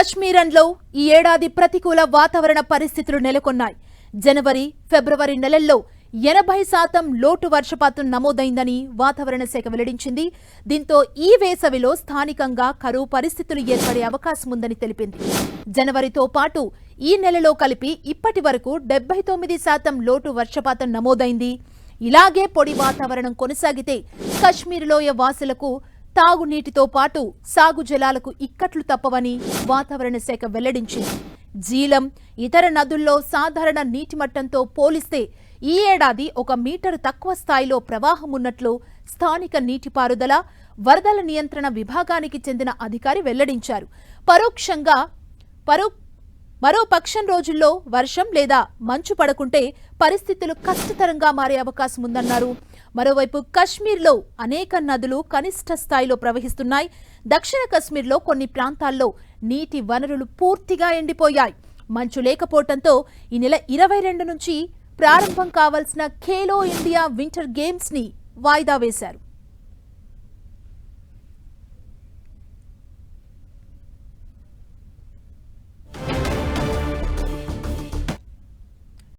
కశ్మీరంలో ఈ ఏడాది ప్రతికూల వాతావరణ పరిస్థితులు నెలకొన్నాయి. జనవరి, ఫిబ్రవరి నెలల్లో 80% లోటు వర్షపాతం నమోదైందని వాతావరణ శాఖ వెల్లడించింది. దీంతో ఈ వేసవిలో స్థానికంగా కరువు పరిస్థితులు ఏర్పడే అవకాశం ఉందని తెలిపింది. జనవరితో పాటు ఈ నెలలో కలిపి ఇప్పటి వరకు 79% లోటు వర్షపాతం నమోదైంది. ఇలాగే పొడి వాతావరణం కొనసాగితే కశ్మీర్ లోయ వాసులకు తాగునీటితో పాటు సాగు జలాలకు ఇక్కట్లు తప్పవని వాతావరణ శాఖ వెల్లడించింది. జీలం, ఇతర నదుల్లో సాధారణ నీటి మట్టంతో పోలిస్తే ఈ ఏడాది 1 మీటరు తక్కువ స్థాయిలో ప్రవాహం ఉన్నట్లు స్థానిక నీటిపారుదల, వరదల నియంత్రణ విభాగానికి చెందిన అధికారి వెల్లడించారు. మరో పక్షం రోజుల్లో వర్షం లేదా మంచు పడకుంటే పరిస్థితులు కష్టతరంగా మారే అవకాశం ఉందన్నారు. మరోవైపు కశ్మీర్లో అనేక నదులు కనిష్ట స్థాయిలో ప్రవహిస్తున్నాయి. దక్షిణ కశ్మీర్లో కొన్ని ప్రాంతాల్లో నీటి వనరులు పూర్తిగా ఎండిపోయాయి. మంచు లేకపోవడంతో ఈ నెల 22 నుంచి ప్రారంభం కావాల్సిన ఖేలో ఇండియా వింటర్ గేమ్స్ ని వాయిదా వేశారు.